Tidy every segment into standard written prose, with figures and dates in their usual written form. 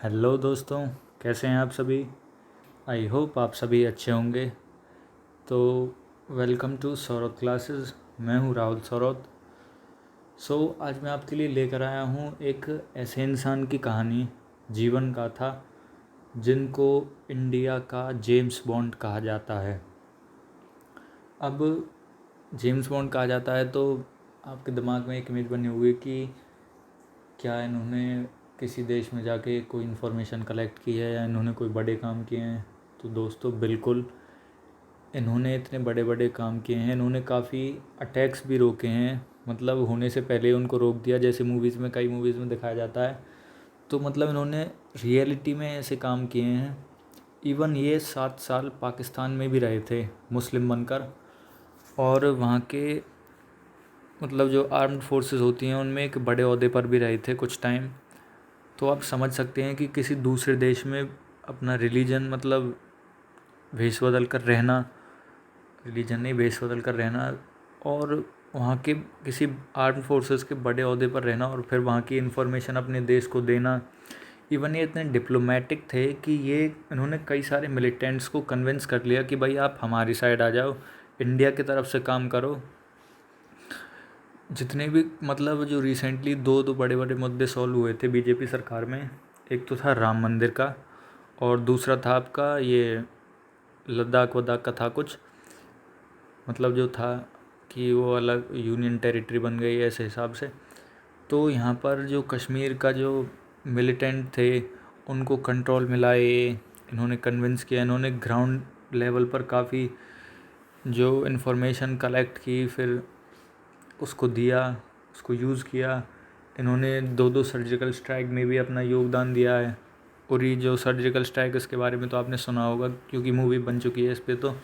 Hello दोस्तों, कैसे हैं आप सभी। आई होप आप सभी अच्छे होंगे। तो वेलकम टू सौरभ क्लासेस। मैं हूं राहुल सौरभ। आज मैं आपके लिए लेकर आया हूं एक ऐसे इंसान की कहानी, जीवन गाथा, जिनको इंडिया का जेम्स बॉन्ड कहा जाता है। अब जेम्स बॉन्ड कहा जाता है तो आपके दिमाग में एक इमेज बनी होगी कि क्या इन्होंने किसी देश में जाके कोई इन्फॉर्मेशन कलेक्ट की है या इन्होंने कोई बड़े काम किए हैं। तो दोस्तों बिल्कुल, इन्होंने इतने बड़े बड़े काम किए हैं। इन्होंने काफ़ी अटैक्स भी रोके हैं, मतलब होने से पहले ही उनको रोक दिया, जैसे मूवीज़ में, कई मूवीज़ में दिखाया जाता है। तो मतलब इन्होंने रियलिटी में ऐसे काम किए हैं। इवन ये 7 साल पाकिस्तान में भी रहे थे मुस्लिम बनकर, और वहाँ के मतलब जो आर्म्ड फोर्सेस होती हैं उनमें एक बड़े ओहदे पर भी रहे थे कुछ टाइम। तो आप समझ सकते हैं कि किसी दूसरे देश में अपना रिलीजन, मतलब भेष बदल कर रहना, रिलीजन नहीं भेष बदल कर रहना, और वहाँ के किसी आर्म फोर्सेस के बड़े ओहदे पर रहना, और फिर वहाँ की इन्फॉर्मेशन अपने देश को देना। इवन ये इतने डिप्लोमेटिक थे कि ये इन्होंने कई सारे मिलिटेंट्स को कन्विंस कर लिया कि भाई आप हमारी साइड आ जाओ, इंडिया की तरफ से काम करो। जितने भी मतलब जो रिसेंटली दो दो बड़े बड़े मुद्दे सॉल्व हुए थे बीजेपी सरकार में, एक तो था राम मंदिर का, और दूसरा था आपका ये लद्दाख वद्दाख का था कुछ, मतलब जो था कि वो अलग यूनियन टेरिटरी बन गई ऐसे हिसाब से। तो यहाँ पर जो कश्मीर का जो मिलिटेंट थे उनको कंट्रोल मिलाए, इन्होंने कन्विंस किया, इन्होंने ग्राउंड लेवल पर काफ़ी जो इन्फॉर्मेशन कलेक्ट की, फिर उसको दिया, उसको यूज़ किया। इन्होंने दो दो सर्जिकल स्ट्राइक में भी अपना योगदान दिया है। उरी जो सर्जिकल स्ट्राइक, इसके बारे में तो आपने सुना होगा क्योंकि मूवी बन चुकी है इस पर। तो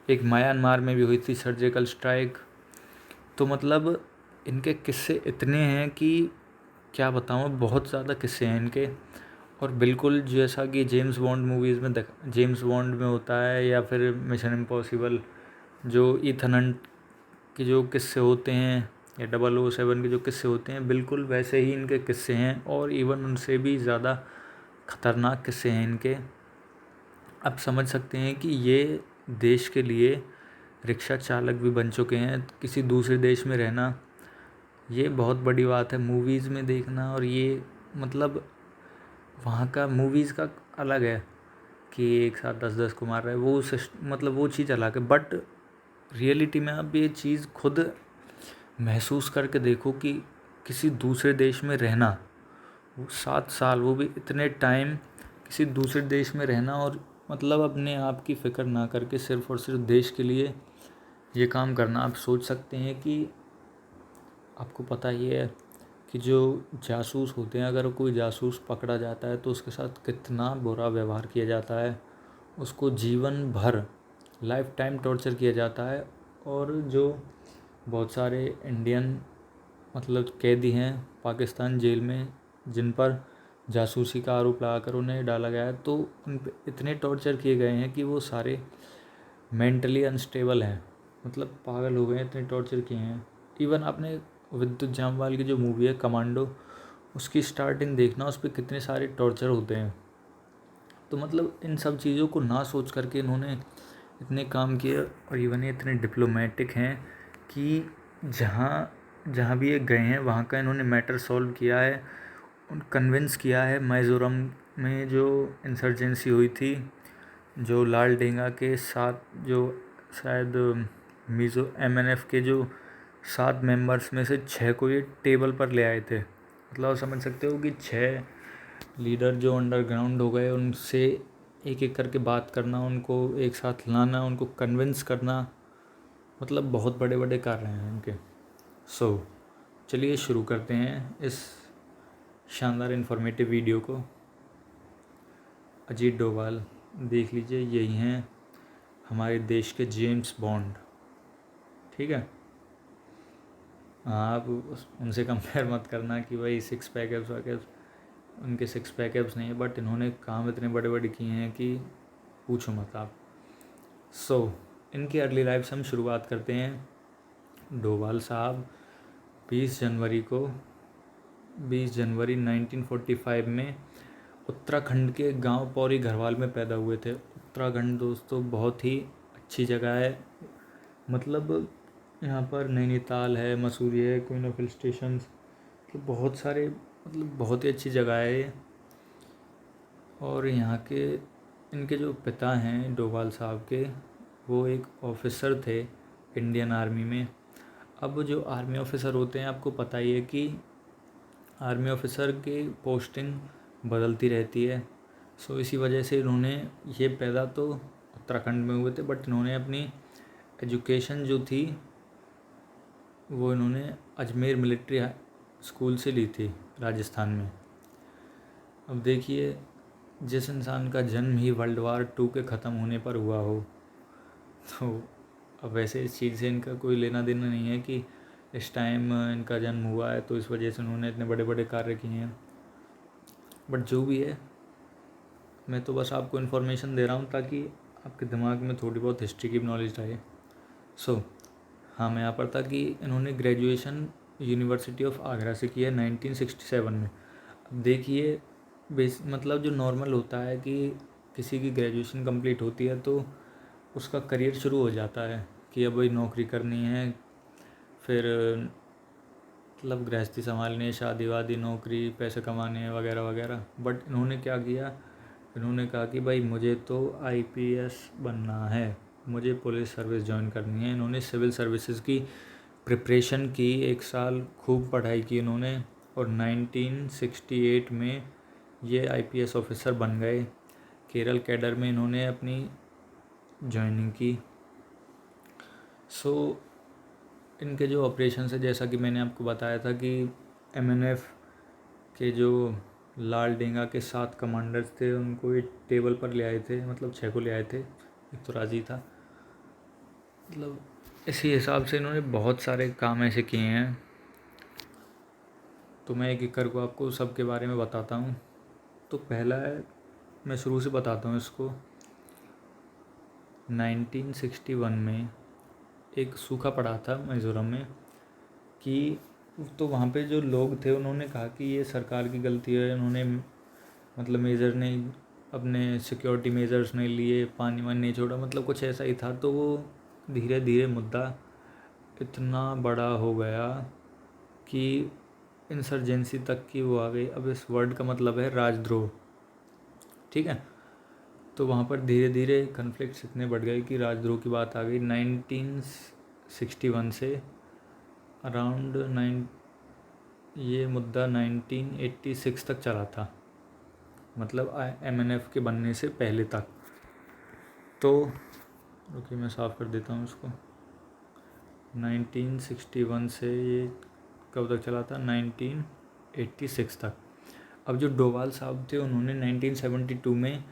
एक म्यांमार में भी हुई थी सर्जिकल स्ट्राइक। तो मतलब इनके किस्से इतने हैं कि क्या बताऊँ, बहुत ज़्यादा किस्से हैं इनके। और बिल्कुल जैसा कि जेम्स बॉन्ड मूवीज़ में जेम्स बॉन्ड में होता है, या फिर मिशन इम्पॉसिबल जो ईथन हंट के जो किस्से होते हैं, या 007 के जो किस्से होते हैं, बिल्कुल वैसे ही इनके किस्से हैं, और इवन उनसे भी ज़्यादा ख़तरनाक किस्से हैं इनके। आप समझ सकते हैं कि ये देश के लिए रिक्शा चालक भी बन चुके हैं। किसी दूसरे देश में रहना ये बहुत बड़ी बात है, मूवीज़ में देखना। और ये मतलब वहाँ का मूवीज़ का अलग है कि एक साथ 10-10 को मार रहा है, वो मतलब वो चीज़ अलग है। बट रियलिटी में आप ये चीज़ खुद महसूस करके देखो कि किसी दूसरे देश में रहना, वो 7 साल, वो भी इतने टाइम किसी दूसरे देश में रहना, और मतलब अपने आप की फ़िक्र ना करके सिर्फ़ और सिर्फ देश के लिए ये काम करना। आप सोच सकते हैं कि आपको पता ही है कि जो जासूस होते हैं, अगर कोई जासूस पकड़ा जाता है तो उसके साथ कितना बुरा व्यवहार किया जाता है, उसको जीवन भर लाइफ टाइम टॉर्चर किया जाता है। और जो बहुत सारे इंडियन मतलब कैदी हैं पाकिस्तान जेल में, जिन पर जासूसी का आरोप लगाकर उन्हें डाला गया है, तो उन पे इतने टॉर्चर किए गए हैं कि वो सारे मेंटली अनस्टेबल हैं, मतलब पागल हो गए हैं, इतने टॉर्चर किए हैं। इवन आपने विद्युत जामवाल की जो मूवी है कमांडो, उसकी स्टार्टिंग देखना, उस पर कितने सारे टॉर्चर होते हैं। तो मतलब इन सब चीज़ों को ना सोच करके इन्होंने इतने काम किए, और इवन ये इतने डिप्लोमेटिक हैं कि जहाँ जहाँ भी ये गए हैं वहाँ का इन्होंने मैटर सॉल्व किया है, कन्विंस किया है। मिज़ोरम में जो इंसर्जेंसी हुई थी, जो लाल डेंगा के साथ, जो शायद मिज़ो MNF के जो 7 मेंबर्स में से 6 को ये टेबल पर ले आए थे। मतलब आप समझ सकते हो कि 6 लीडर जो अंडरग्राउंड हो गए, उनसे एक एक करके बात करना, उनको एक साथ लाना, उनको कन्विंस करना, मतलब बहुत बड़े बड़े कार्य हैं उनके। चलिए शुरू करते हैं इस शानदार इन्फॉर्मेटिव वीडियो को। अजीत डोभाल देख लीजिए, यही हैं हमारे देश के जेम्स बॉन्ड। ठीक है, आप उनसे कंपेयर मत करना कि भाई 6 पैक एब्स वैकेब्स, उनके 6 पैक एब्स नहीं है, बट इन्होंने काम इतने बड़े बड़े किए हैं कि पूछो मत आप। इनकी अर्ली लाइफ से हम शुरुआत करते हैं। डोभाल साहब 20 जनवरी 1945 में उत्तराखंड के गांव पौरी घरवाल में पैदा हुए थे। उत्तराखंड दोस्तों बहुत ही अच्छी जगह है। मतलब यहाँ पर नैनीताल है, मसूरी है, क्वीन ऑफ हिल स्टेशन, तो बहुत सारे मतलब बहुत ही अच्छी जगह है ये। और यहाँ के इनके जो पिता हैं डोभाल साहब के, वो एक ऑफिसर थे इंडियन आर्मी में। अब जो आर्मी ऑफिसर होते हैं, आपको पता ही है कि आर्मी ऑफिसर की पोस्टिंग बदलती रहती है। सो इसी वजह से इन्होंने ये पैदा तो उत्तराखंड में हुए थे, बट इन्होंने अपनी एजुकेशन जो थी वो इन्होंने अजमेर मिलिट्री स्कूल से ली थी राजस्थान में। अब देखिए, जिस इंसान का जन्म ही वर्ल्ड वार 2 के ख़त्म होने पर हुआ हो, तो अब वैसे इस चीज़ से इनका कोई लेना देना नहीं है कि इस टाइम इनका जन्म हुआ है तो इस वजह से उन्होंने इतने बड़े बड़े कार्य किए हैं। बट जो भी है, मैं तो बस आपको इन्फॉर्मेशन दे रहा हूँ ताकि आपके दिमाग में थोड़ी बहुत हिस्ट्री की नॉलेज रहे। हाँ, मैं यहाँ पर था कि इन्होंने ग्रेजुएशन यूनिवर्सिटी ऑफ आगरा से किया 1967 में। अब देखिए, मतलब जो नॉर्मल होता है कि किसी की ग्रेजुएशन कंप्लीट होती है तो उसका करियर शुरू हो जाता है कि अब भाई नौकरी करनी है, फिर मतलब गृहस्थी संभालनी है, शादी वादी, नौकरी, पैसे कमाने हैं वगैरह वगैरह। बट इन्होंने क्या किया, इन्होंने कहा कि भाई मुझे तो आईपीएस बनना है, मुझे पुलिस सर्विस ज्वाइन करनी है। इन्होंने सिविल सर्विसेज की प्रिपरेशन की, 1 साल खूब पढ़ाई की इन्होंने, और 1968 में ये आईपीएस ऑफिसर बन गए। केरल कैडर में इन्होंने अपनी ज्वाइनिंग की। इनके जो ऑपरेशन है, जैसा कि मैंने आपको बताया था कि एमएनएफ के जो लाल डेंगा के 7 कमांडर्स थे, उनको एक टेबल पर ले आए थे, मतलब 6 को ले आए थे, एक तो राजी था। मतलब इसी हिसाब से इन्होंने बहुत सारे काम ऐसे किए हैं। तो मैं एक एक करके आपको सब के बारे में बताता हूँ। तो पहला है, मैं शुरू से बताता हूँ इसको। 1961 में एक सूखा पड़ा था मिज़ोरम में, कि तो वहाँ पे जो लोग थे उन्होंने कहा कि ये सरकार की गलती है, इन्होंने मतलब मेजर नहीं, अपने सिक्योरिटी मेजर्स नहीं लिए, पानी वानी नहीं छोड़ा, मतलब कुछ ऐसा ही था। तो वो धीरे धीरे मुद्दा इतना बड़ा हो गया कि इंसर्जेंसी तक की वो आ गई। अब इस वर्ड का मतलब है राजद्रोह, ठीक है। तो वहाँ पर धीरे धीरे कन्फ्लिक्ट्स इतने बढ़ गए कि राजद्रोह की बात आ गई। 1961 से अराउंड ये मुद्दा 1986 तक चला था, मतलब एमएनएफ के बनने से पहले तक। तो रुकिए, मैं साफ़ कर देता हूँ इसको। 1961 से ये कब तक चला था, 1986 तक। अब जो डोभाल साहब थे, उन्होंने 1972 में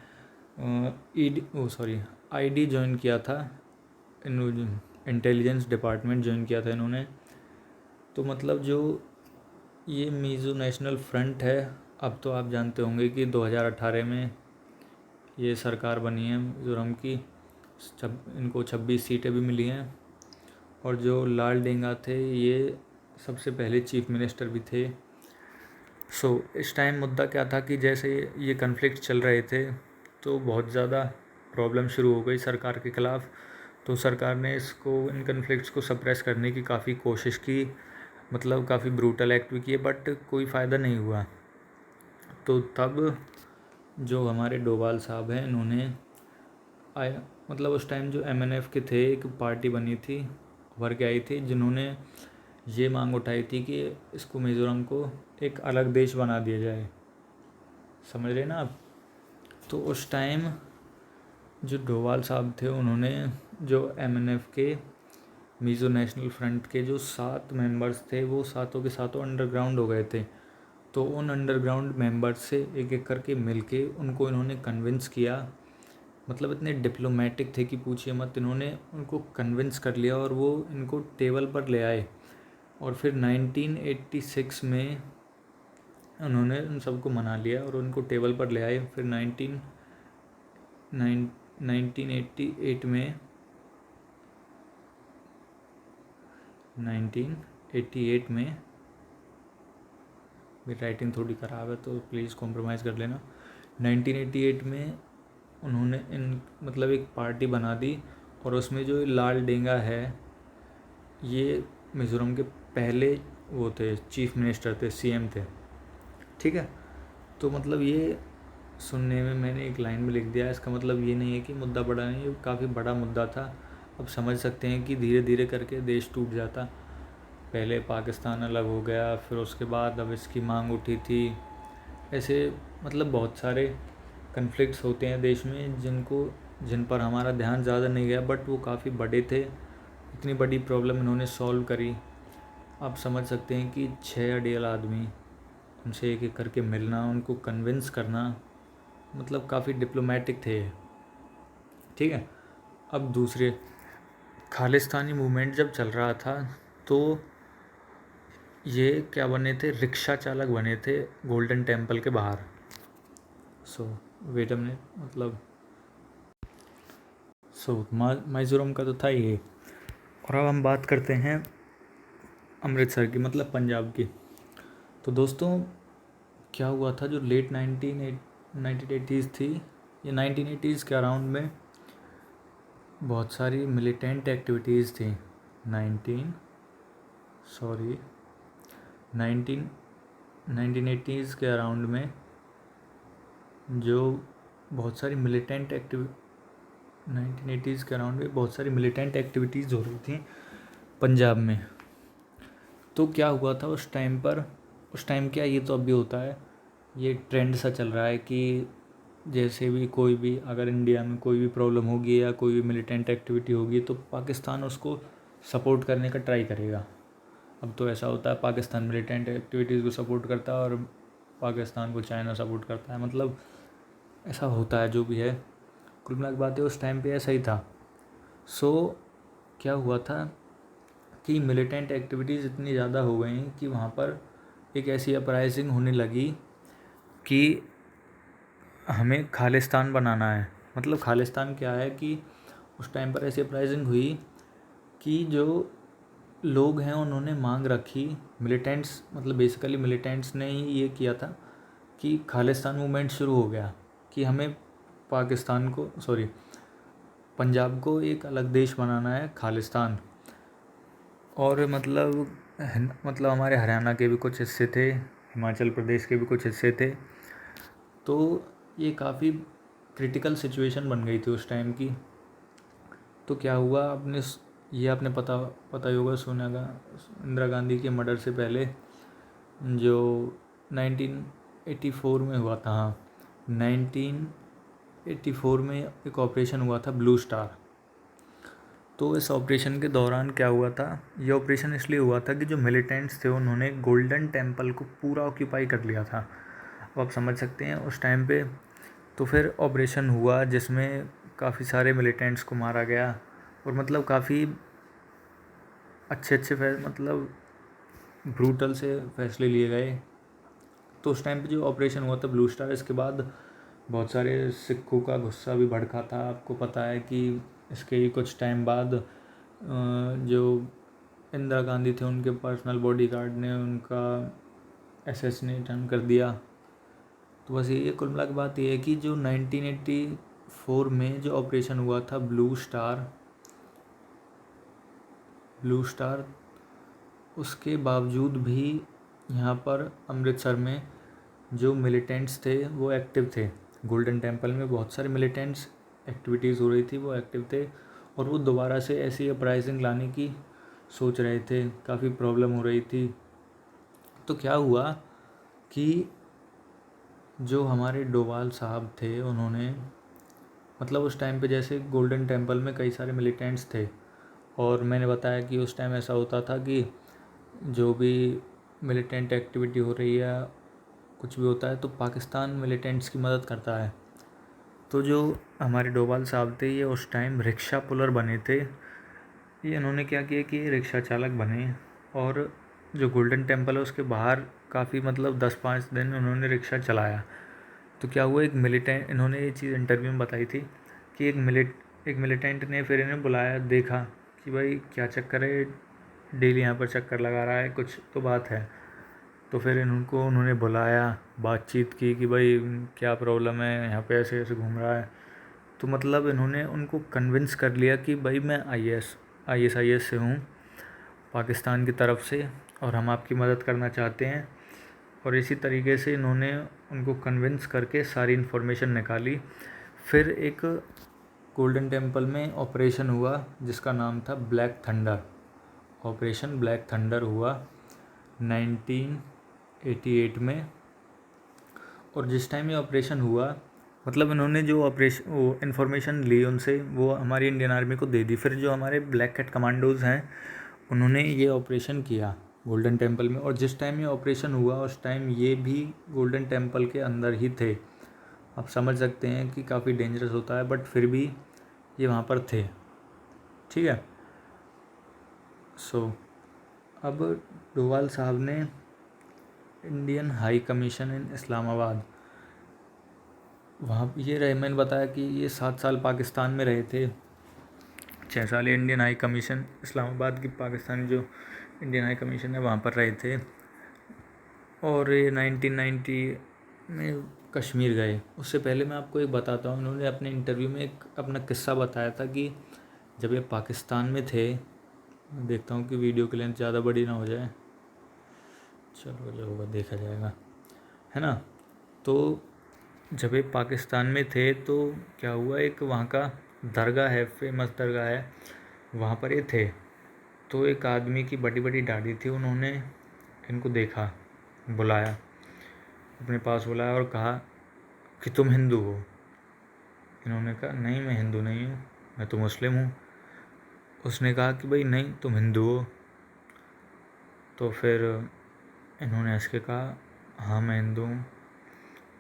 आईडी ज्वाइन किया था, इंटेलिजेंस डिपार्टमेंट ज्वाइन किया था इन्होंने। तो मतलब जो ये मिज़ो नेशनल फ्रंट है, अब तो आप जानते होंगे कि 2018 में ये सरकार बनी है मिज़ोरम की, इनको 26 सीटें भी मिली हैं। और जो लाल डेंगा थे, ये सबसे पहले चीफ मिनिस्टर भी थे। इस टाइम मुद्दा क्या था कि जैसे ये कन्फ्लिक्ट चल रहे थे तो बहुत ज़्यादा प्रॉब्लम शुरू हो गई सरकार के ख़िलाफ़। तो सरकार ने इन कन्फ्लिक्ट्स को सप्रेस करने की काफ़ी कोशिश की, मतलब काफ़ी ब्रूटल एक्ट भी किए, बट कोई फ़ायदा नहीं हुआ। तो तब जो हमारे डोभाल साहब हैं, इन्होंने मतलब उस टाइम जो एमएनएफ के थे, एक पार्टी बनी थी, उभर के आई थी, जिन्होंने ये मांग उठाई थी कि इसको मिज़ोरम को एक अलग देश बना दिया जाए। समझ रहे ना आप। तो उस टाइम जो डोभाल साहब थे, उन्होंने जो एमएनएफ के मिज़ो नेशनल फ्रंट के जो 7 मेंबर्स थे, वो सातों के सातों अंडरग्राउंड हो गए थे। तो उन अंडरग्राउंड मेंबर्स से एक एक करके मिलके उनको इन्होंने कन्विंस किया, मतलब इतने डिप्लोमेटिक थे कि पूछिए मत। इन्होंने उनको कन्विंस कर लिया और वो इनको टेबल पर ले आए। और फिर 1986 में उन्होंने उन सबको मना लिया और उनको टेबल पर ले आए। फिर 1988 में 1988 में, मेरी राइटिंग थोड़ी ख़राब है तो प्लीज़ कॉम्प्रोमाइज़ कर लेना। 1988 में उन्होंने मतलब एक पार्टी बना दी, और उसमें जो लाल डेंगा है ये मिज़ोरम के पहले वो थे, चीफ मिनिस्टर थे, सीएम थे। ठीक है, तो मतलब ये सुनने में मैंने एक लाइन में लिख दिया, इसका मतलब ये नहीं है कि मुद्दा बड़ा नहीं, ये काफ़ी बड़ा मुद्दा था। अब समझ सकते हैं कि धीरे धीरे करके देश टूट जाता। पहले पाकिस्तान अलग हो गया, फिर उसके बाद अब इसकी मांग उठी थी। ऐसे मतलब बहुत सारे कन्फ्लिक्ट्स होते हैं देश में जिन पर हमारा ध्यान ज़्यादा नहीं गया, बट वो काफ़ी बड़े थे। इतनी बड़ी प्रॉब्लम इन्होंने सॉल्व करी। आप समझ सकते हैं कि 6 अड़ियल आदमी, उनसे एक एक करके मिलना, उनको कन्विंस करना, मतलब काफ़ी डिप्लोमेटिक थे। ठीक है, अब दूसरे खालिस्तानी मूवमेंट जब चल रहा था तो ये क्या बने थे, रिक्शा चालक बने थे गोल्डन टेम्पल के बाहर। वेट अ मिनट, मतलब मिज़ोरम का तो था ये। और अब हम बात करते हैं अमृतसर की, मतलब पंजाब की। तो दोस्तों क्या हुआ था, जो लेट 1980s थी, ये 1980s के अराउंड में बहुत सारी मिलिटेंट एक्टिविटीज़ थी। 1980s के अराउंड में जो बहुत सारी मिलिटेंट 1980s के अराउंड में बहुत सारी मिलिटेंट एक्टिविटीज़ हो रही थी पंजाब में। तो क्या हुआ था उस टाइम पर, उस टाइम क्या, ये तो अभी होता है, ये ट्रेंड सा चल रहा है कि जैसे भी कोई भी अगर इंडिया में कोई भी प्रॉब्लम होगी या कोई भी मिलिटेंट एक्टिविटी होगी तो पाकिस्तान उसको सपोर्ट करने का ट्राई करेगा। अब तो ऐसा होता है, पाकिस्तान मिलिटेंट एक्टिविटीज़ को सपोर्ट करता है और पाकिस्तान को चाइना सपोर्ट करता है, मतलब ऐसा होता है जो भी है। कुल मिला के बात है, उस टाइम पे ऐसा ही था। क्या हुआ था कि मिलिटेंट एक्टिविटीज़ इतनी ज़्यादा हो गई कि वहाँ पर एक ऐसी अपराइजिंग होने लगी कि हमें खालिस्तान बनाना है। मतलब खालिस्तान क्या है कि उस टाइम पर ऐसी अपराइजिंग हुई कि जो लोग हैं उन्होंने मांग रखी, मिलिटेंट्स, मतलब बेसिकली मिलिटेंट्स ने ही ये किया था कि खालिस्तान मूवमेंट शुरू हो गया कि हमें पंजाब को एक अलग देश बनाना है, खालिस्तान। और मतलब हमारे हरियाणा के भी कुछ हिस्से थे, हिमाचल प्रदेश के भी कुछ हिस्से थे। तो ये काफ़ी क्रिटिकल सिचुएशन बन गई थी उस टाइम की। तो क्या हुआ, आपने पता ही होगा, इंदिरा गांधी के मर्डर से पहले जो 1984 में हुआ था, हाँ 1984 में एक ऑपरेशन हुआ था ब्लू स्टार। तो इस ऑपरेशन के दौरान क्या हुआ था, ये ऑपरेशन इसलिए हुआ था कि जो मिलिटेंट्स थे उन्होंने गोल्डन टेम्पल को पूरा ऑक्यूपाई कर लिया था। अब आप समझ सकते हैं उस टाइम पे। तो फिर ऑपरेशन हुआ जिसमें काफ़ी सारे मिलिटेंट्स को मारा गया, और मतलब काफ़ी अच्छे मतलब ब्रूटल से फैसले लिए गए। तो उस टाइम पे जो ऑपरेशन हुआ था ब्लू स्टार, इसके बाद बहुत सारे सिखों का गुस्सा भी भड़का था। आपको पता है कि इसके ही कुछ टाइम बाद जो इंदिरा गांधी थे उनके पर्सनल बॉडीगार्ड ने उनका असैसिनेशन कर दिया। तो बस ये कुल मिला के बात ये है कि जो 1984 में जो ऑपरेशन हुआ था ब्लू स्टार, उसके बावजूद भी यहाँ पर अमृतसर में जो मिलिटेंट्स थे वो एक्टिव थे। गोल्डन टेम्पल में बहुत सारे मिलिटेंट्स एक्टिविटीज़ हो रही थी, वो एक्टिव थे, और वो दोबारा से ऐसी अपराइजिंग लाने की सोच रहे थे। काफ़ी प्रॉब्लम हो रही थी। तो क्या हुआ कि जो हमारे डोभाल साहब थे उन्होंने, मतलब उस टाइम पे जैसे गोल्डन टेम्पल में कई सारे मिलिटेंट्स थे, और मैंने बताया कि उस टाइम ऐसा होता था कि जो भी मिलिटेंट एक्टिविटी हो रही है, कुछ भी होता है, तो पाकिस्तान मिलिटेंट्स की मदद करता है। तो जो हमारे डोभाल साहब थे ये उस टाइम रिक्शा पुलर बने थे। ये इन्होंने क्या किया कि रिक्शा चालक बने, और जो गोल्डन टेम्पल है उसके बाहर काफ़ी मतलब 10-5 दिन उन्होंने रिक्शा चलाया। तो क्या हुआ, इन्होंने ये चीज़ इंटरव्यू में बताई थी कि एक मिलिटेंट ने फिर इन्हें बुलाया, देखा कि भाई क्या चक्कर है, डेली यहाँ पर चक्कर लगा रहा है, कुछ तो बात है। तो फिर इनको उन्होंने बुलाया, बातचीत की कि भाई क्या प्रॉब्लम है, यहाँ पे ऐसे ऐसे घूम रहा है। तो मतलब इन्होंने उनको कन्विंस कर लिया कि भाई मैं ISIS से हूँ, पाकिस्तान की तरफ से, और हम आपकी मदद करना चाहते हैं। और इसी तरीके से इन्होंने उनको कन्विंस करके सारी इन्फॉर्मेशन निकाली। फिर एक गोल्डन टेम्पल में ऑपरेशन हुआ जिसका नाम था black thunder. Operation black thunder हुआ 1988 में। और जिस टाइम ये ऑपरेशन हुआ, मतलब इन्होंने जो वो इन्फॉर्मेशन ली उनसे, वो हमारी इंडियन आर्मी को दे दी। फिर जो हमारे ब्लैक कैट कमांडोज़ हैं, उन्होंने ये ऑपरेशन किया गोल्डन टेम्पल में। और जिस टाइम ये ऑपरेशन हुआ उस टाइम ये भी गोल्डन टेम्पल के अंदर ही थे। आप समझ सकते हैं कि काफ़ी डेंजरस होता है, बट फिर भी ये वहाँ पर थे। ठीक है। अब डोवाल साहब ने इंडियन हाई कमीशन इन इस्लामाबाद, वहाँ ये रहे, मैंने बताया कि ये 7 साल पाकिस्तान में रहे थे। 6 साल इंडियन हाई कमीशन इस्लामाबाद की, पाकिस्तान जो इंडियन हाई कमीशन है वहाँ पर रहे थे। और ये 1990 में कश्मीर गए। उससे पहले मैं आपको एक बताता हूँ, उन्होंने अपने इंटरव्यू में एक अपना किस्सा बताया था कि जब ये पाकिस्तान में थे, देखता हूँ कि वीडियो की लेंथ ज़्यादा बड़ी ना हो जाए, चलो जो होगा देखा जाएगा, है ना। तो जब ये पाकिस्तान में थे तो क्या हुआ, एक वहाँ का दरगाह है, फेमस दरगाह है, वहाँ पर ये थे। तो एक आदमी की बड़ी बड़ी दाढ़ी थी, उन्होंने इनको देखा, बुलाया, अपने पास बुलाया और कहा कि तुम हिंदू हो। इन्होंने कहा नहीं, मैं हिंदू नहीं हूँ, मैं तो मुस्लिम हूँ। उसने कहा कि भाई नहीं, तुम हिंदू हो। तो फिर इन्होंने हंस के कहा हाँ मैं हिंदू हूँ।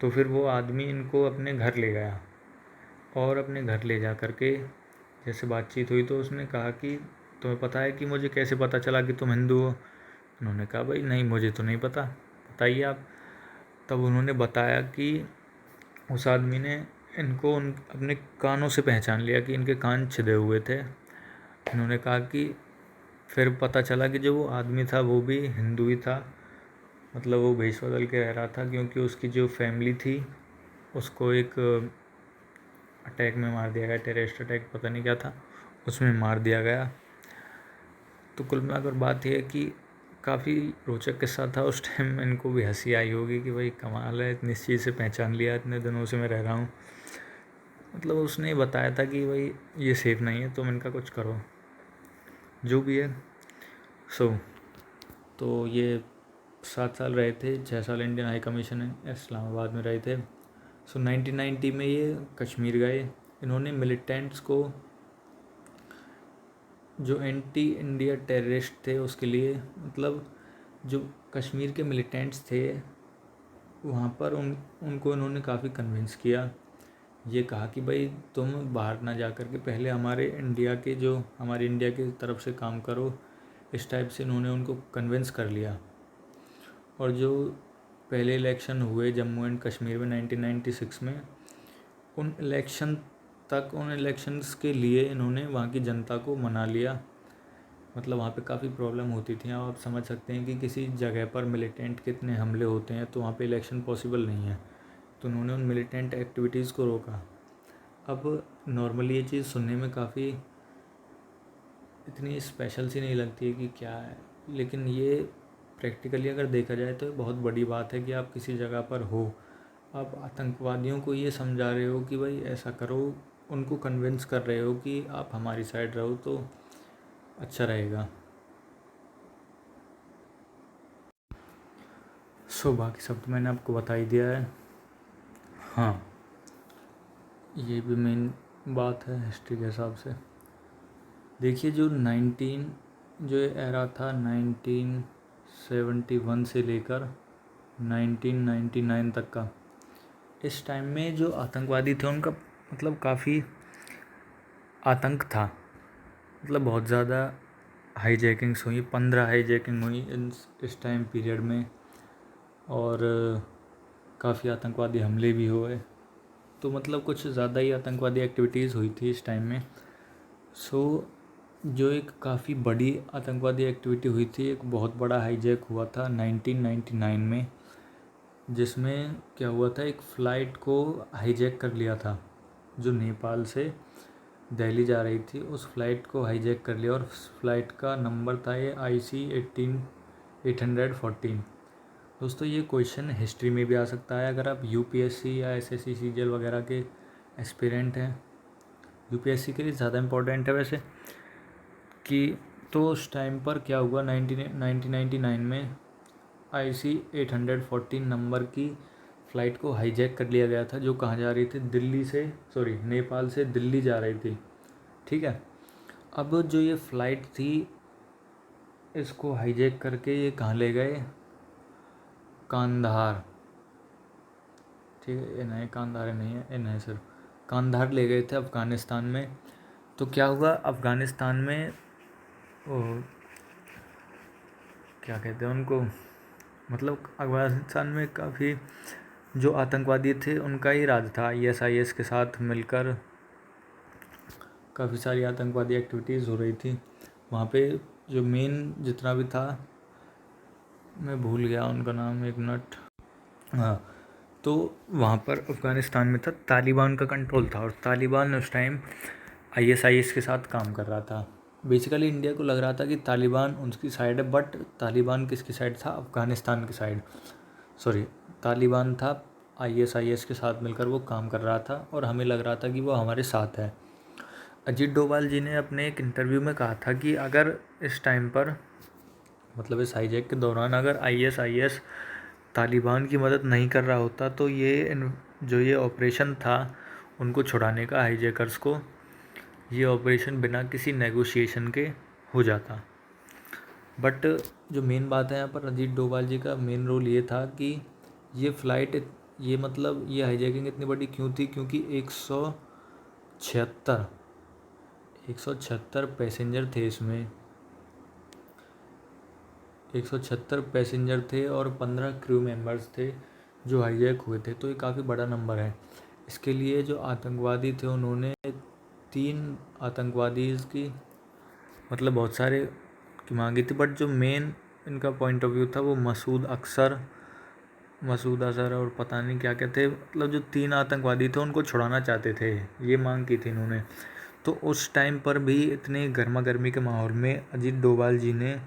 तो फिर वो आदमी इनको अपने घर ले गया, और अपने घर ले जा कर के जैसे बातचीत हुई तो उसने कहा कि तुम्हें पता है कि मुझे कैसे पता चला कि तुम हिंदू हो। उन्होंने कहा भाई नहीं, मुझे तो नहीं पता, बताइए आप। तब उन्होंने बताया कि उस आदमी ने इनको अपने कानों से पहचान लिया कि इनके कान छिदे हुए थे। इन्होंने कहा कि फिर पता चला कि जो वो आदमी था वो भी हिंदू ही था, मतलब वो भेष बदल के रह रहा था, क्योंकि उसकी जो फैमिली थी उसको एक अटैक में मार दिया गया, टेररिस्ट अटैक पता नहीं क्या था, उसमें मार दिया गया। तो कुल मिलाकर बात यह है कि काफ़ी रोचक किस्सा था। उस टाइम इनको भी हंसी आई होगी कि भाई कमाल है, इतनी चीज़ से पहचान लिया, इतने दिनों से मैं रह रहा हूँ। मतलब उसने बताया था कि भाई ये सेफ़ नहीं है, तुम इनका कुछ करो, जो भी है। तो ये 7 साल रहे थे, 6 साल इंडियन हाई कमीशन इस्लामाबाद में रहे थे। 1990 में ये कश्मीर गए। इन्होंने मिलिटेंट्स को, जो एंटी इंडिया टेररिस्ट थे उसके लिए, मतलब जो कश्मीर के मिलिटेंट्स थे वहाँ पर उनको इन्होंने काफ़ी कन्विंस किया। ये कहा कि भाई तुम बाहर ना जा कर के पहले हमारी इंडिया की तरफ से काम करो। इस टाइप से इन्होंने उनको कन्विंस कर लिया। और जो पहले इलेक्शन हुए जम्मू एंड कश्मीर में 1996 में, उन इलेक्शंस के लिए इन्होंने वहाँ की जनता को मना लिया। मतलब वहाँ पे काफ़ी प्रॉब्लम होती थी। अब आप समझ सकते हैं कि किसी जगह पर मिलिटेंट कितने हमले होते हैं, तो वहाँ पे इलेक्शन पॉसिबल नहीं है। तो उन्होंने उन मिलिटेंट एक्टिविटीज़ को रोका। अब नॉर्मली ये चीज़ सुनने में काफ़ी इतनी स्पेशल सी नहीं लगती है कि क्या है, लेकिन ये प्रैक्टिकली अगर देखा जाए तो बहुत बड़ी बात है कि आप किसी जगह पर हो, आप आतंकवादियों को ये समझा रहे हो कि भाई ऐसा करो, उनको कन्विंस कर रहे हो कि आप हमारी साइड रहो तो अच्छा रहेगा। बाकी सब तो मैंने आपको बता ही दिया है। हाँ, ये भी मेन बात है हिस्ट्री के हिसाब से। देखिए जो एरा था 1971 से लेकर 1999 तक का, इस टाइम में जो आतंकवादी थे उनका मतलब काफ़ी आतंक था। मतलब बहुत ज़्यादा हाईजैकिंग्स हुई, 15 हाईजैकिंग हुई इस टाइम पीरियड में, और काफ़ी आतंकवादी हमले भी हुए। तो मतलब कुछ ज़्यादा ही आतंकवादी एक्टिविटीज़ हुई थी इस टाइम में। जो एक काफ़ी बड़ी आतंकवादी एक्टिविटी हुई थी, एक बहुत बड़ा हाईजैक हुआ था 1999 में, जिसमें क्या हुआ था, एक फ़्लाइट को हाईजैक कर लिया था जो नेपाल से दिल्ली जा रही थी। उस फ़्लाइट को हाईजैक कर लिया और उस फ़्लाइट का नंबर था ये IC 814। दोस्तों ये क्वेश्चन हिस्ट्री में भी आ सकता है अगर आप UPSC या SSC CGL वगैरह के एस्पिरेंट हैं। UPSC के लिए ज़्यादा इम्पोर्टेंट है वैसे कि, तो उस टाइम पर क्या हुआ 1999 में IC 814 नंबर की फ़्लाइट को हाईजैक कर लिया गया था, जो कहाँ जा रही थी, नेपाल से दिल्ली जा रही थी। ठीक है, अब जो ये फ़्लाइट थी इसको हाईजैक करके ये कहाँ ले गए, कांधार। ठीक है, ये नहीं कांधार नहीं है, ये नहीं सर, कांधार ले गए थे अफ़गानिस्तान में। तो क्या हुआ अफ़गानिस्तान में, वो क्या कहते हैं उनको, मतलब अफ़गानिस्तान में काफ़ी जो आतंकवादी थे उनका ही राज था। ISIS के साथ मिलकर काफ़ी सारी आतंकवादी एक्टिविटीज़ हो रही थी वहाँ पे। जो मेन जितना भी था, मैं भूल गया उनका नाम, एक मिनट। हाँ, तो वहाँ पर अफ़गानिस्तान में था, तालिबान का कंट्रोल था और तालिबान उस टाइम ISIS के साथ काम कर रहा था। बेसिकली इंडिया को लग रहा था कि तालिबान उनकी साइड है, बट तालिबान किसकी साइड था, अफ़गानिस्तान की साइड। तालिबान था, ISIS के साथ मिलकर वो काम कर रहा था और हमें लग रहा था कि वो हमारे साथ है। अजीत डोभाल जी ने अपने एक इंटरव्यू में कहा था कि अगर इस टाइम पर, मतलब इस हाईजैक के दौरान अगर ISIS तालिबान की मदद नहीं कर रहा होता तो जो ये ऑपरेशन था उनको छुड़ाने का, हाईजैकर्स को, ये ऑपरेशन बिना किसी नेगोशिएशन के हो जाता। बट जो मेन बात है यहाँ पर, अजीत डोभाल जी का मेन रोल ये था कि ये फ़्लाइट, ये मतलब ये हाईजैकिंग इतनी बड़ी क्यों थी, क्योंकि 176 पैसेंजर थे इसमें, 176 पैसेंजर थे और 15 क्रू मेंबर्स थे जो हाईजैक हुए थे। तो ये काफ़ी बड़ा नंबर है। इसके लिए जो आतंकवादी थे उन्होंने 3 आतंकवादी की, मतलब बहुत सारे की मांगी थी, बट जो मेन इनका पॉइंट ऑफ व्यू था वो मसूद अज़हर और पता नहीं क्या क्या थे, मतलब जो 3 आतंकवादी थे उनको छुड़ाना चाहते थे, ये मांग की थी इन्होंने। तो उस टाइम पर भी इतने गर्मा गर्मी के माहौल में अजीत डोभाल जी ने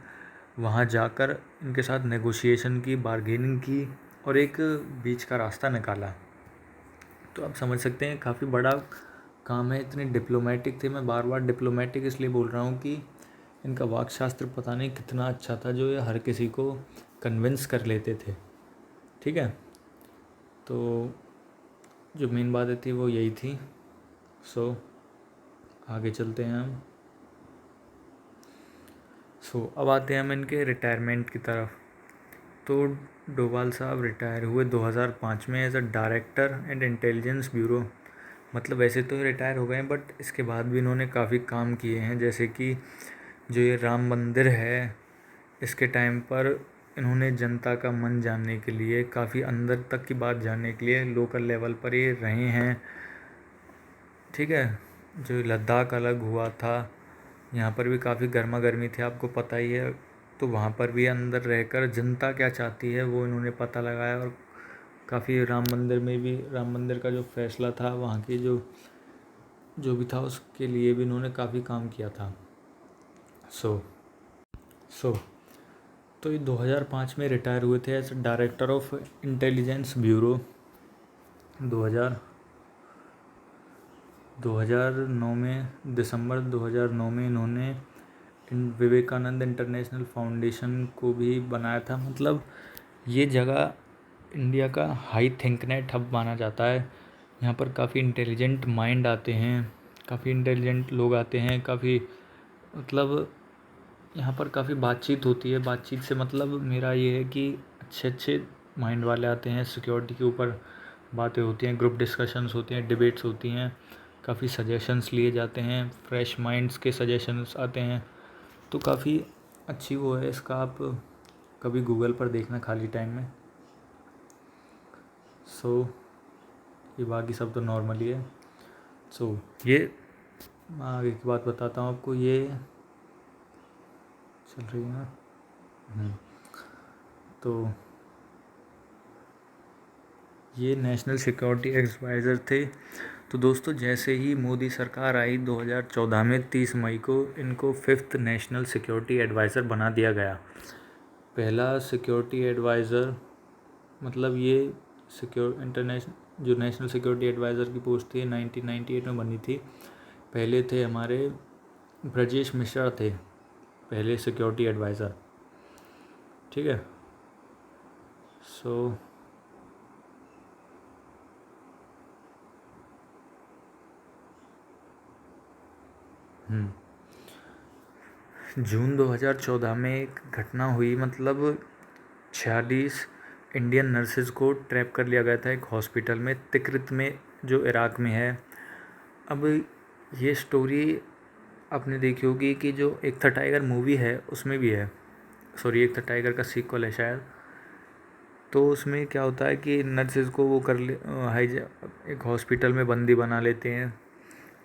वहाँ जाकर इनके साथ नेगोशिएशन की, बार्गेनिंग की और एक बीच का रास्ता निकाला। तो आप समझ सकते हैं काफ़ी बड़ा काम है, इतने डिप्लोमेटिक थे। मैं बार बार डिप्लोमेटिक इसलिए बोल रहा हूँ कि इनका वाक्शास्त्र पता नहीं कितना अच्छा था, जो ये हर किसी को कन्विंस कर लेते थे। ठीक है, तो जो मेन बातें थी वो यही थी। आगे चलते हैं हम। अब आते हैं हम इनके रिटायरमेंट की तरफ। तो डोभाल साहब रिटायर हुए 2005 में as a director and intelligence bureau. मतलब वैसे तो रिटायर हो गए हैं, बट इसके बाद भी इन्होंने काफ़ी काम किए हैं। जैसे कि जो ये राम मंदिर है, इसके टाइम पर इन्होंने जनता का मन जानने के लिए, काफ़ी अंदर तक की बात जानने के लिए लोकल लेवल पर ये रहे हैं। ठीक है, जो लद्दाख अलग हुआ था, यहाँ पर भी काफ़ी गर्मा गर्मी थी, आपको पता ही है। तो वहाँ पर भी अंदर रहकर जनता क्या चाहती है वो इन्होंने पता लगाया और काफ़ी राम मंदिर का जो फैसला था, वहाँ की जो भी था उसके लिए भी इन्होंने काफ़ी काम किया था। तो ये 2005 में रिटायर हुए थे as director of intelligence bureau. 2009 में, दिसंबर 2009 में इन्होंने विवेकानंद इंटरनेशनल फाउंडेशन को भी बनाया था। मतलब ये जगह इंडिया का हाई थिंकनेट हब माना जाता है। यहाँ पर काफ़ी इंटेलिजेंट माइंड आते हैं, काफ़ी इंटेलिजेंट लोग आते हैं, काफ़ी, मतलब यहाँ पर काफ़ी बातचीत होती है। बातचीत से मतलब मेरा ये है कि अच्छे अच्छे माइंड वाले आते हैं, सिक्योरिटी के ऊपर बातें होती हैं, ग्रुप डिस्कशंस होती हैं, डिबेट्स होती हैं, काफ़ी सजेशंस लिए जाते हैं, फ्रेश माइंड्स के सजेशंस आते हैं। तो काफ़ी अच्छी वो है, इसका आप कभी गूगल पर देखना खाली टाइम में। ये बाकी सब तो नॉर्मल ही है। ये मैं आगे की बात बताता हूँ आपको। ये चल रही है ना। तो ये नेशनल सिक्योरिटी एडवाइज़र थे। तो दोस्तों जैसे ही मोदी सरकार आई 2014 में 30 मई को इनको 5th नेशनल सिक्योरिटी एडवाइज़र बना दिया गया। पहला सिक्योरिटी एडवाइज़र मतलब ये इंटरनेशनल जो नेशनल सिक्योरिटी एडवाइज़र की पोस्ट थी 1998 में बनी थी। पहले थे हमारे ब्रजेश मिश्रा थे पहले सिक्योरिटी एडवाइज़र। ठीक है। सो जून 2014 में एक घटना हुई, मतलब 46 इंडियन नर्सेज को ट्रैप कर लिया गया था एक हॉस्पिटल में तिक्रित में, जो इराक में है। अब ये स्टोरी आपने देखी होगी कि जो एक था टाइगर मूवी है उसमें भी है, सॉरी एक था टाइगर का सीक्वल है शायद। तो उसमें क्या होता है कि नर्सेज को वो एक हॉस्पिटल में बंदी बना लेते हैं।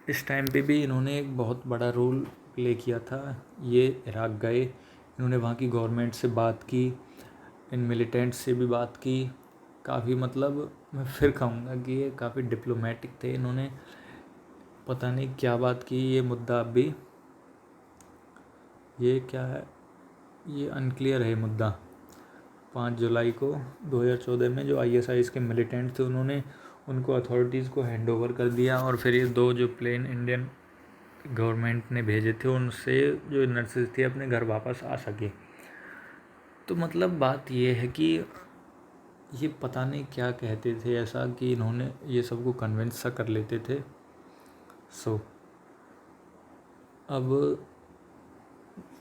इस टाइम पे भी इन्होंने एक बहुत बड़ा रोल प्ले किया था। ये इराक गए, इन्होंने वहाँ की गवर्नमेंट से बात की, इन मिलिटेंट्स से भी बात की, काफ़ी मतलब मैं फिर कहूँगा कि ये काफ़ी डिप्लोमेटिक थे। इन्होंने पता नहीं क्या बात की, ये मुद्दा अब भी ये क्या है, ये अनक्लियर है मुद्दा। 5 जुलाई को 2014 में जो ISIS के मिलिटेंट थे उन्होंने उनको अथॉरिटीज़ को हैंड ओवर कर दिया, और फिर ये 2 जो प्लेन इंडियन गवर्नमेंट ने भेजे थे उनसे जो नर्सेज थे अपने घर वापस आ सके। तो मतलब बात ये है कि ये पता नहीं क्या कहते थे ऐसा कि इन्होंने ये सबको कन्विंस सा कर लेते थे। सो अब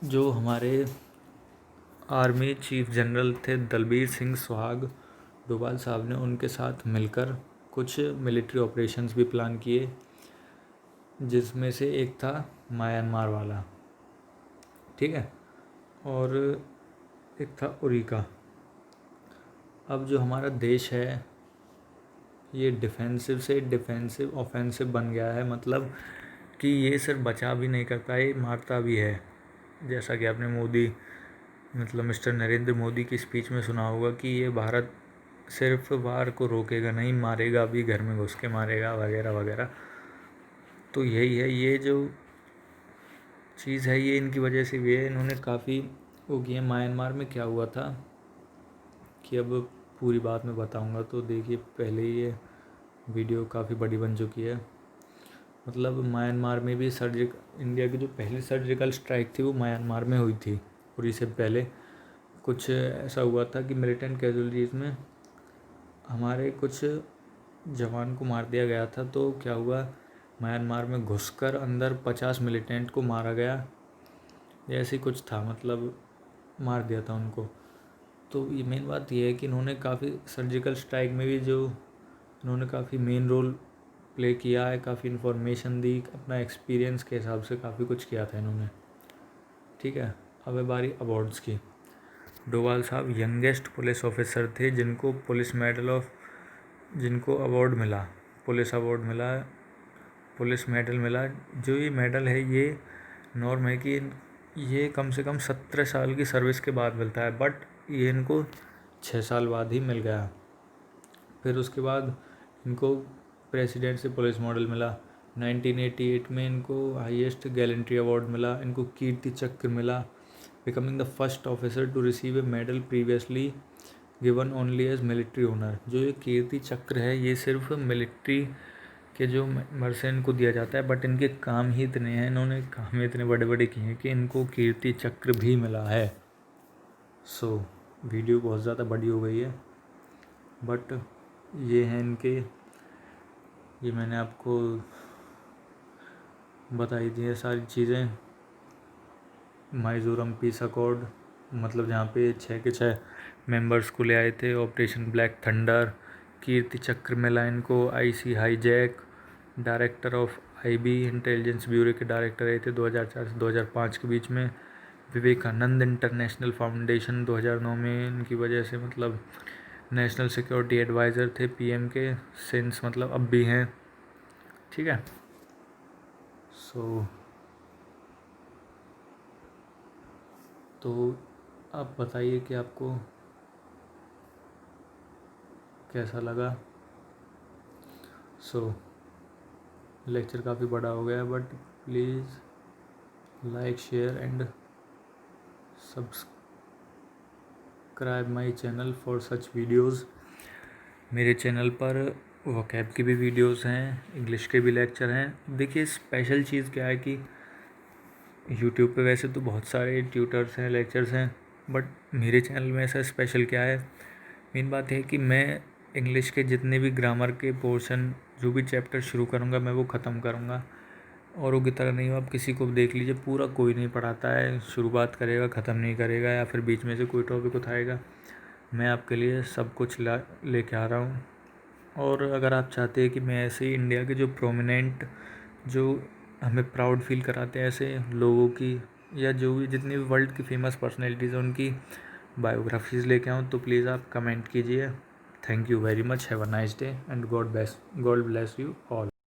जो हमारे आर्मी चीफ जनरल थे दलबीर सिंह सुहाग डोभाल साहब ने उनके साथ मिलकर कुछ मिलिट्री ऑपरेशंस भी प्लान किए, जिसमें से एक था म्यांमार वाला, ठीक है, और एक था उरी का। अब जो हमारा देश है ये डिफेंसिव से डिफेंसिव ऑफेंसिव बन गया है, मतलब कि ये सिर्फ बचा भी नहीं करता, ये मारता भी है। जैसा कि आपने मतलब मिस्टर नरेंद्र मोदी की स्पीच में सुना होगा कि ये भारत सिर्फ वार को रोकेगा नहीं, मारेगा भी, घर में घुस के मारेगा वगैरह वगैरह। तो यही है, ये जो चीज़ है ये इनकी वजह से भी है। इन्होंने काफ़ी वो किया। म्यांमार में क्या हुआ था कि अब पूरी बात मैं बताऊंगा, तो देखिए पहले ही ये वीडियो काफ़ी बड़ी बन चुकी है। मतलब म्यांमार में भी इंडिया की जो पहली सर्जिकल स्ट्राइक थी वो म्यांमार में हुई थी, और इससे पहले कुछ ऐसा हुआ था कि मिलिटेंट कैजुअलिटीज़ में हमारे कुछ जवान को मार दिया गया था। तो क्या हुआ, म्यांमार में घुसकर अंदर 50 मिलिटेंट को मारा गया, ऐसे कुछ था, मतलब मार दिया था उनको। तो ये मेन बात ये है कि इन्होंने काफ़ी सर्जिकल स्ट्राइक में भी जो इन्होंने काफ़ी मेन रोल प्ले किया है, काफ़ी इन्फॉर्मेशन दी, अपना एक्सपीरियंस के हिसाब से काफ़ी कुछ किया था इन्होंने। ठीक है, अब है बारी अवार्ड्स की। डोभाल साहब यंगेस्ट पुलिस ऑफिसर थे जिनको अवार्ड मिला, पुलिस मेडल मिला। जो ये मेडल है ये नॉर्म है कि ये कम से कम 17 साल की सर्विस के बाद मिलता है, बट ये इनको 6 साल बाद ही मिल गया। फिर उसके बाद इनको प्रेसिडेंट से पुलिस मेडल मिला। 1988 में इनको हाईएस्ट गैलेंट्री अवार्ड मिला, इनको कीर्ति चक्र मिला, becoming the first officer to receive a medal previously given only as military honour. जो ये कीर्ति चक्र है ये सिर्फ मिलिट्री के जो मेंबर से इनको दिया जाता है, बट इनके काम ही इतने हैं, इन्होंने काम इतने बड़े बड़े किए हैं कि इनको कीर्ति चक्र भी मिला है। सो वीडियो बहुत ज़्यादा बड़ी हो गई है, बट ये हैं इनके, ये मैंने आपको बताई दी है सारी चीज़ें। मिज़ोरम पीस अकॉर्ड, मतलब जहाँ पे 6 के 6 मेंबर्स को ले आए थे, ऑपरेशन ब्लैक थंडर, कीर्ति चक्र मिला इनको, IC hijack, director of IB intelligence bureau के डायरेक्टर रहे थे 2004 से 2005 के बीच में। विवेकानंद इंटरनेशनल फाउंडेशन 2009 में इनकी वजह से मतलब नेशनल सिक्योरिटी एडवाइज़र थे PM के, सिंस मतलब अब भी हैं। ठीक है, सो तो आप बताइए कि आपको कैसा लगा। सो लेक्चर काफ़ी बड़ा हो गया, but please like share and subscribe my channel for such videos. मेरे चैनल पर वोकैब की भी वीडियोज़ हैं, इंग्लिश के भी लेक्चर हैं। देखिए स्पेशल चीज़ क्या है कि यूट्यूब पे वैसे तो बहुत सारे ट्यूटर्स हैं, लेक्चर्स हैं, बट मेरे चैनल में ऐसा स्पेशल क्या है। मेन बात है कि मैं इंग्लिश के जितने भी ग्रामर के पोर्शन, जो भी चैप्टर शुरू करूँगा मैं वो ख़त्म करूँगा। औरों की तरह नहीं हो, आप किसी को देख लीजिए, पूरा कोई नहीं पढ़ाता है, शुरुआत करेगा ख़त्म नहीं करेगा, या फिर बीच में से कोई टॉपिक उठाएगा। मैं आपके लिए सब कुछ लेके आ रहा हूँ। और अगर आप चाहते हैं कि मैं ऐसे ही इंडिया के जो प्रोमिनेंट, जो हमें प्राउड फील कराते हैं ऐसे लोगों की, या जो भी जितनी भी वर्ल्ड की फेमस पर्सनैलिटीज़ हैं उनकी बायोग्राफीज़ लेके आऊँ, तो प्लीज़ आप कमेंट कीजिए। Thank you very much, have a nice day and God bless you all.